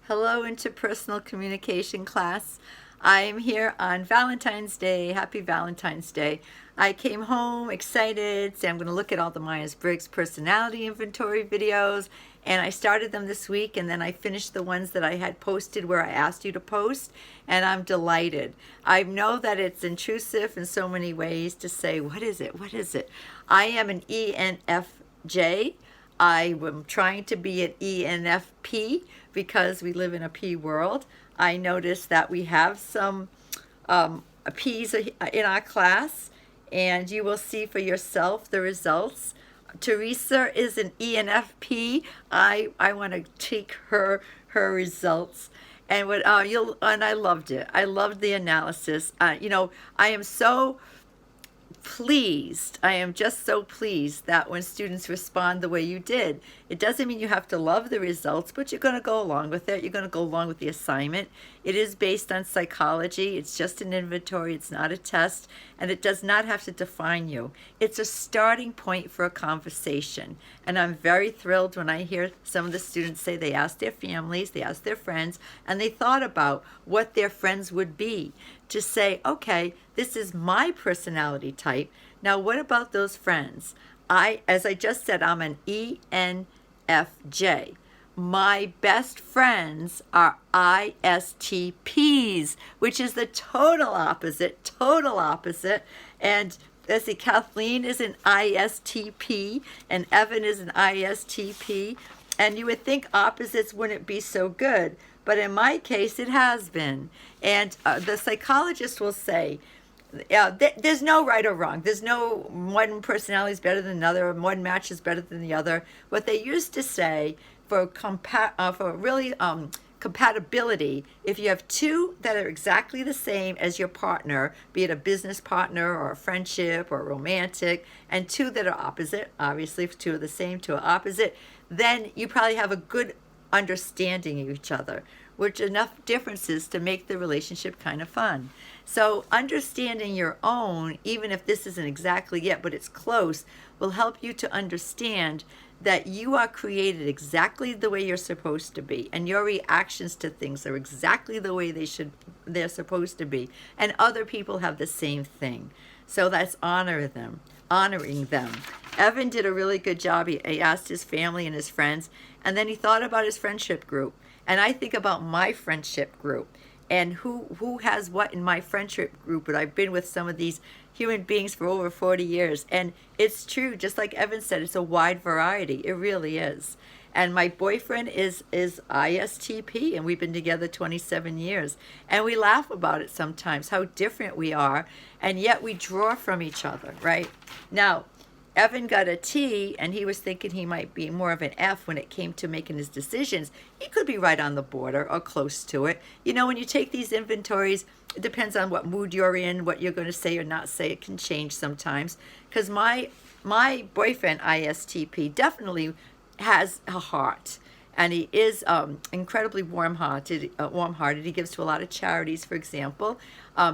Hello, interpersonal communication class. I am here on Valentine's Day. Happy Valentine's Day. I came home excited, so I'm going to look at all the Myers-Briggs personality inventory videos, and I started them this week, and then I finished the ones that I had posted where I asked you to post, and I'm delighted. I know that it's intrusive in so many ways to say, what is it? What is it? I am an ENFJ. I am trying to be an ENFP because we live in a P world. I noticed that we have some P's in our class, and you will see for yourself the results. Teresa is an ENFP. I want to take her results. And I loved it. I loved the analysis. I am so pleased. I am just so pleased that when students respond the way you did, it doesn't mean you have to love the results, but you're going to go along with it. You're going to go along with the assignment. It is based on psychology. It's just an inventory. It's not a test, and it does not have to define you. It's a starting point for a conversation, and I'm very thrilled when I hear some of the students say they asked their families, they asked their friends, and they thought about what their friends would be to say, okay, this is my personality type. Now, what about those friends? As I just said, I'm an ENFJ. My best friends are ISTPs, which is the total opposite. And let's see, Kathleen is an ISTP, and Evan is an ISTP. And you would think opposites wouldn't be so good, but in my case, it has been. And the psychologist will say, there's no right or wrong. There's no one personality is better than another, or one match is better than the other. What they used to say for compatibility, if you have two that are exactly the same as your partner, be it a business partner or a friendship or romantic, and two that are opposite, obviously if two are the same, two are opposite, then you probably have a good understanding of each other, which enough differences to make the relationship kind of fun. So understanding your own, even if this isn't exactly it, but it's close, will help you to understand that you are created exactly the way you're supposed to be, and your reactions to things are exactly the way they're supposed to be, and other people have the same thing. So that's honoring them. Evan did a really good job. He asked his family and his friends, and then he thought about his friendship group. And I think about my friendship group and who has what in my friendship group. But I've been with some of these human beings for over 40 years. And it's true, just like Evan said, it's a wide variety. It really is. And my boyfriend is ISTP, and we've been together 27 years. And we laugh about it sometimes, how different we are, and yet we draw from each other, right? Now, Evan got a T, and he was thinking he might be more of an F when it came to making his decisions. He could be right on the border or close to it. You know, when you take these inventories, it depends on what mood you're in, what you're going to say or not say. It can change sometimes. Because my boyfriend, ISTP, definitely has a heart. And he is incredibly warm-hearted. He gives to a lot of charities, for example.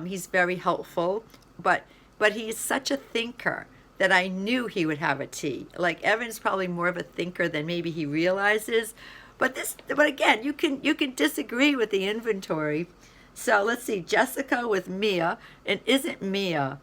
He's very helpful, but he is such a thinker that I knew he would have a T. Like Evan's probably more of a thinker than maybe he realizes. But again, you can disagree with the inventory. So let's see, Jessica with Mia, and isn't Mia,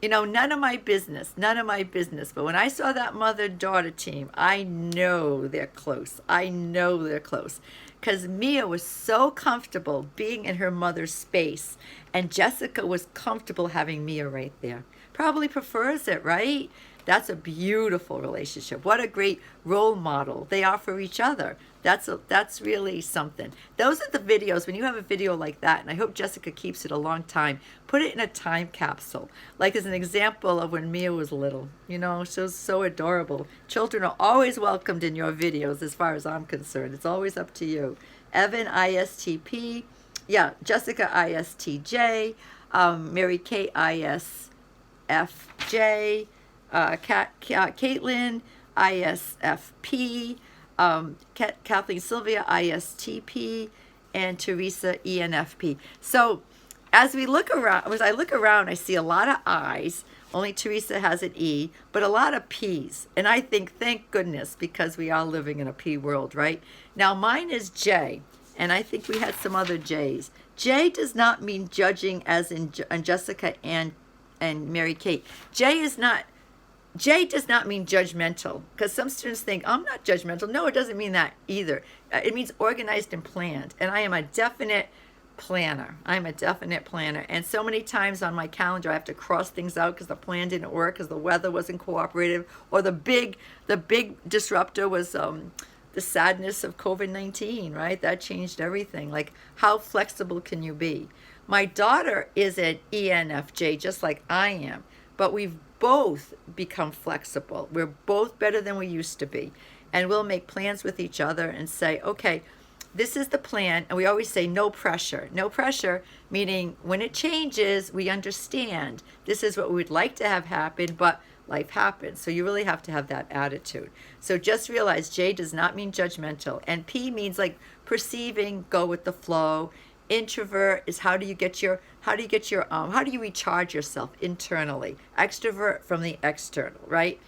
none of my business. But when I saw that mother-daughter team, I know they're close. Because Mia was so comfortable being in her mother's space, and Jessica was comfortable having Mia right there. Probably prefers it, right? That's a beautiful relationship. What a great role model they are for each other. That's really something. Those are the videos, when you have a video like that, and I hope Jessica keeps it a long time, put it in a time capsule. Like as an example of when Mia was little. She was so adorable. Children are always welcomed in your videos as far as I'm concerned. It's always up to you. Evan, ISTP. Yeah, Jessica, ISTJ. Mary Kay, ISFJ. Caitlin, ISFP, Kathleen Sylvia, ISTP, and Teresa, ENFP. So as I look around, I see a lot of I's. Only Teresa has an E, but a lot of P's. And I think, thank goodness, because we are living in a P world, right? Now mine is J. And I think we had some other J's. J does not mean judging as in Jessica and Mary Kate. J does not mean judgmental, because some students think, I'm not judgmental. No, it doesn't mean that either. It means organized and planned. And I am a definite planner. I'm a definite planner. And so many times on my calendar, I have to cross things out because the plan didn't work, because the weather wasn't cooperative, or the big disruptor was the sadness of COVID-19, right? That changed everything. Like, how flexible can you be? My daughter is an ENFJ, just like I am, but we've both become flexible. We're both better than we used to be. And we'll make plans with each other and say, okay, this is the plan. And we always say no pressure. No pressure, meaning when it changes, we understand this is what we would like to have happen, but life happens. So you really have to have that attitude. So just realize J does not mean judgmental. And P means like perceiving, go with the flow. Introvert is how do you recharge yourself internally. Extrovert from the external, right?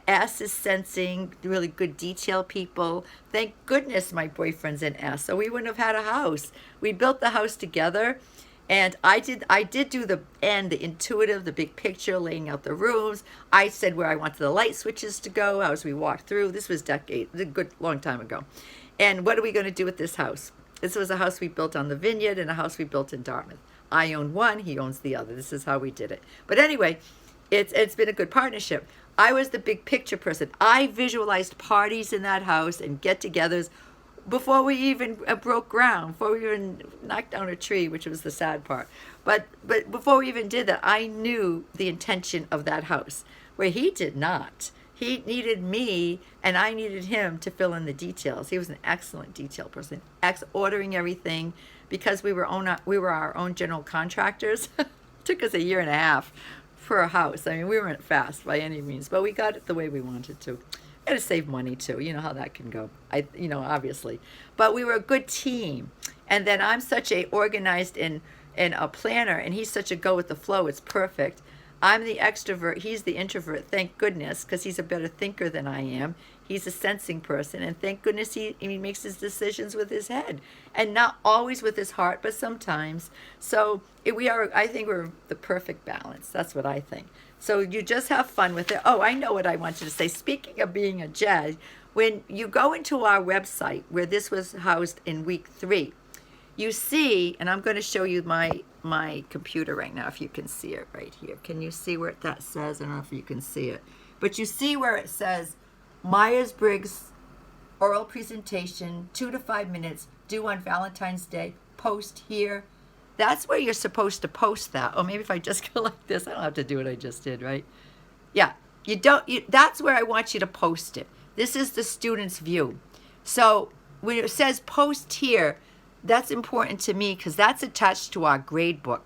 S is sensing, really good detail people. Thank goodness my boyfriend's an S, so we wouldn't have had a house. We built the house together, and I did do the intuitive, the big picture, laying out the rooms. I said where I wanted the light switches to go as we walked through. This was a good long time ago. And what are we going to do with this house? This was a house we built on the vineyard and a house we built in Dartmouth. I own one, he owns the other. This is how we did it. But anyway, it's been a good partnership. I was the big picture person. I visualized parties in that house and get-togethers before we even broke ground, before we even knocked down a tree, which was the sad part. But before we even did that, I knew the intention of that house, where he did not. He needed me, and I needed him to fill in the details. He was an excellent detail person, ordering everything, because we were our own general contractors. It took us 1.5 years for a house. I mean, we weren't fast by any means, but we got it the way we wanted to. Got to save money too. You know how that can go. Obviously, but we were a good team. And then I'm such a organized and a planner, and he's such a go with the flow. It's perfect. I'm the extrovert. He's the introvert. Thank goodness, because he's a better thinker than I am. He's a sensing person, and thank goodness he makes his decisions with his head, and not always with his heart, but sometimes. So I think we're the perfect balance. That's what I think. So you just have fun with it. Oh, I know what I want you to say. Speaking of being a judge, when you go into our website where this was housed in week 3, you see, and I'm going to show you my computer right now, if you can see it right here. Can you see where that says? I don't know if you can see it. But you see where it says Myers-Briggs oral presentation, 2 to 5 minutes, due on Valentine's Day, post here. That's where you're supposed to post that. Or maybe if I just go like this, I don't have to do what I just did, right? Yeah, that's where I want you to post it. This is the student's view. So when it says post here, that's important to me because that's attached to our grade book.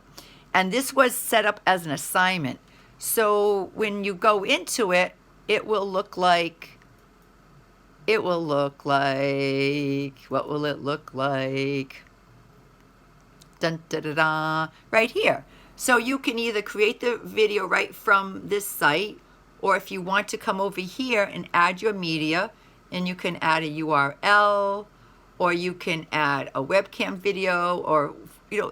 And this was set up as an assignment. So when you go into it, it will look like, what will it look like? Dun, da, da, da, right here. So you can either create the video right from this site, or if you want to come over here and add your media, and you can add a URL, or you can add a webcam video, or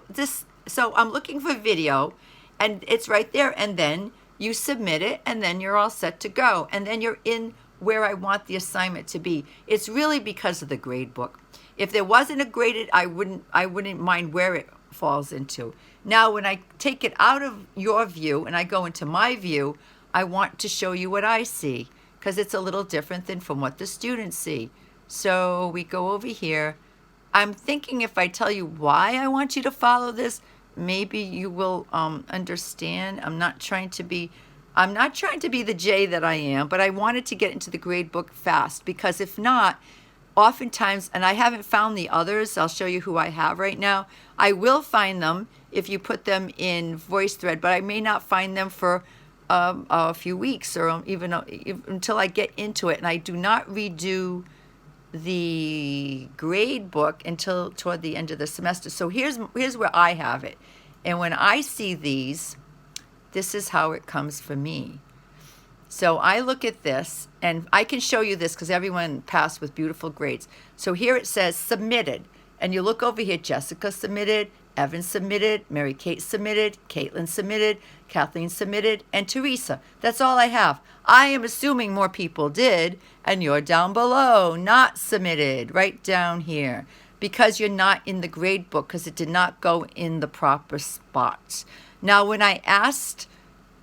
this. So I'm looking for video, and it's right there, and then you submit it, and then you're all set to go, and then you're in where I want the assignment to be. It's really because of the grade book. If there wasn't a graded, I wouldn't mind where it falls into. Now, when I take it out of your view and I go into my view, I want to show you what I see, because it's a little different than from what the students see. So we go over here. I'm thinking if I tell you why I want you to follow this, maybe you will understand. I'm not trying to be the J that I am, but I wanted to get into the grade book fast, because if not, oftentimes, and I haven't found the others, I'll show you who I have right now. I will find them if you put them in VoiceThread, but I may not find them for a few weeks, or even until I get into it. And I do not redo the grade book until toward the end of the semester. So here's where I have it. And when I see these, this is how it comes for me. So I look at this, and I can show you this because everyone passed with beautiful grades. So here it says submitted, and you look over here, Jessica submitted, Evan submitted, Mary Kate submitted, Caitlin submitted, Kathleen submitted, and Teresa. That's all I have. I am assuming more people did, and you're down below, not submitted, right down here, because you're not in the grade book, because it did not go in the proper spot. Now, when I asked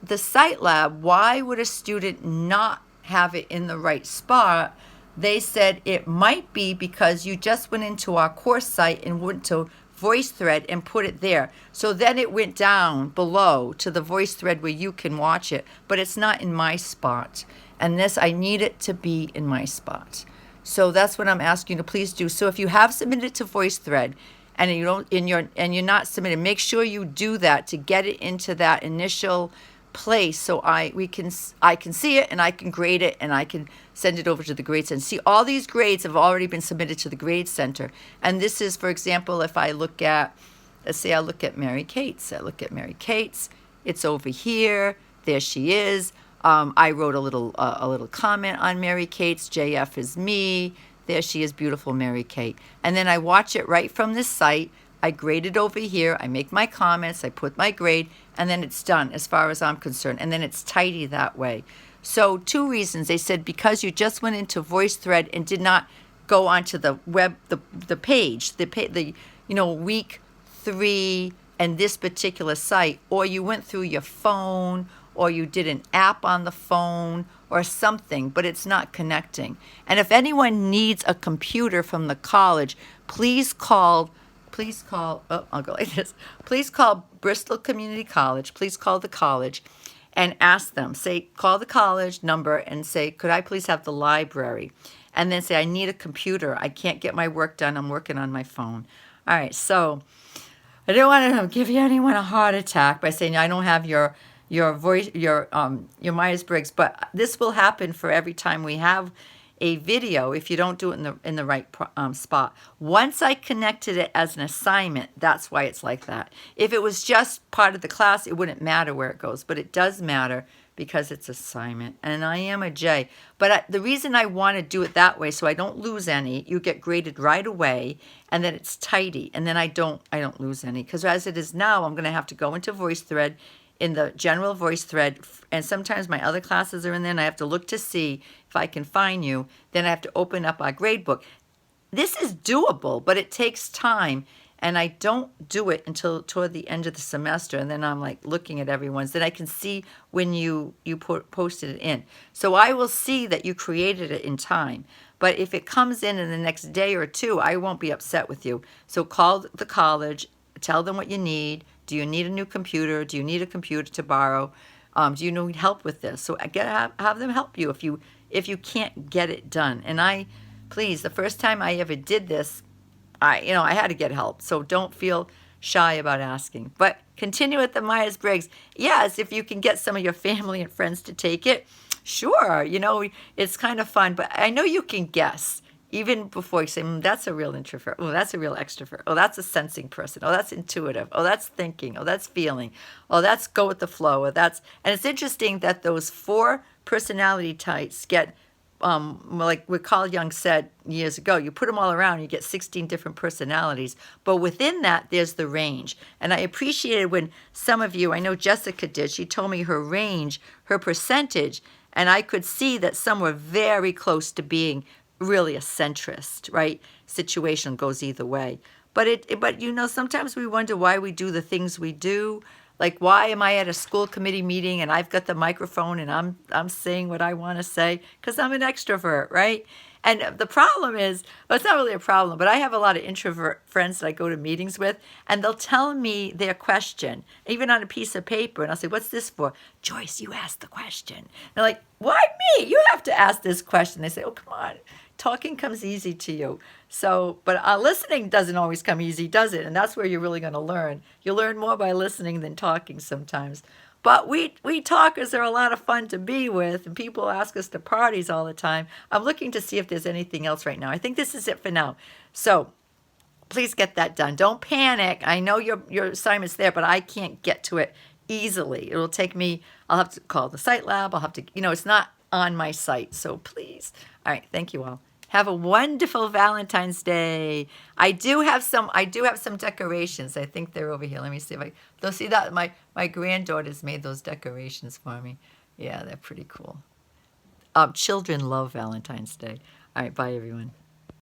the site lab, why would a student not have it in the right spot? They said it might be because you just went into our course site and went to VoiceThread and put it there. So then it went down below to the VoiceThread where you can watch it, but it's not in my spot. And this, I need it to be in my spot. So that's what I'm asking you to please do. So if you have submitted to VoiceThread and you're not submitted, make sure you do that to get it into that initial place, so I can see it and I can grade it and I can send it over to the grade center. See, all these grades have already been submitted to the grade center. And this is, for example, if I look at, let's say I look at Mary Kate's. It's over here. There she is. I wrote a little comment on Mary Kate's. JF is me. There she is, beautiful Mary Kate. And then I watch it right from this site. I grade it over here. I make my comments. I put my grade, and then it's done as far as I'm concerned. And then it's tidy that way. So 2 reasons. They said because you just went into VoiceThread and did not go onto the web, the page, week 3 and this particular site, or you went through your phone, or you did an app on the phone or something, but it's not connecting. And if anyone needs a computer from the college, please call, I'll go like this. Please call Bristol Community College. Please call the college and ask them. Call the college number and say, could I please have the library? And then say, I need a computer. I can't get my work done. I'm working on my phone. All right, so I don't want to give anyone a heart attack by saying I don't have your Myers-Briggs, but this will happen for every time we have a video if you don't do it in the right spot. Once I connected it as an assignment, that's why it's like that. If it was just part of the class, it wouldn't matter where it goes, but it does matter because it's assignment. And I am a J. But the reason I want to do it that way so I don't lose any, you get graded right away, and then it's tidy, and then I don't lose any. Because as it is now, I'm going to have to go into VoiceThread, in the general VoiceThread, and sometimes my other classes are in there, and I have to look to see if I can find you. Then I have to open up our grade book. This is doable, but it takes time, and I don't do it until toward the end of the semester, and then I'm like looking at everyone's. Then I can see when you posted it in. So I will see that you created it in time. But if it comes in the next day or 2, I won't be upset with you. So call the college, tell them what you need. Do you need a new computer? Do you need a computer to borrow? Do you need help with this? So have them help you if you can't get it done. And please, the first time I ever did this, I had to get help. So don't feel shy about asking. But continue with the Myers-Briggs. Yes, if you can get some of your family and friends to take it, sure. It's kind of fun. But I know you can guess. Even before you say, that's a real introvert. Oh, that's a real extrovert. Oh, that's a sensing person. Oh, that's intuitive. Oh, that's thinking. Oh, that's feeling. Oh, that's go with the flow. And it's interesting that those 4 personality types get, like what Carl Jung said years ago, you put them all around, you get 16 different personalities. But within that, there's the range. And I appreciated when some of you, I know Jessica did, she told me her range, her percentage, and I could see that some were very close to being really a centrist, right? Situation goes either way. But sometimes we wonder why we do the things we do. Like, why am I at a school committee meeting and I've got the microphone and I'm saying what I want to say? Because I'm an extrovert, right? And the problem is, well, it's not really a problem, but I have a lot of introvert friends that I go to meetings with, and they'll tell me their question, even on a piece of paper, and I'll say, what's this for? Joyce, you asked the question. They're like, why me? You have to ask this question. They say, oh, come on. Talking comes easy to you. But listening doesn't always come easy, does it? And that's where you're really going to learn. You learn more by listening than talking sometimes. But we talkers are a lot of fun to be with, and people ask us to parties all the time. I'm looking to see if there's anything else right now. I think this is it for now. So please get that done. Don't panic. I know your assignment's there, but I can't get to it easily. It'll take me, I'll have to call the site lab. I'll have to, it's not on my site. So please. All right. Thank you all. Have a wonderful Valentine's Day. I do have some decorations. I think they're over here. Let me see if I they'll see that my granddaughters made those decorations for me. Yeah, they're pretty cool. Children love Valentine's Day. All right, bye everyone.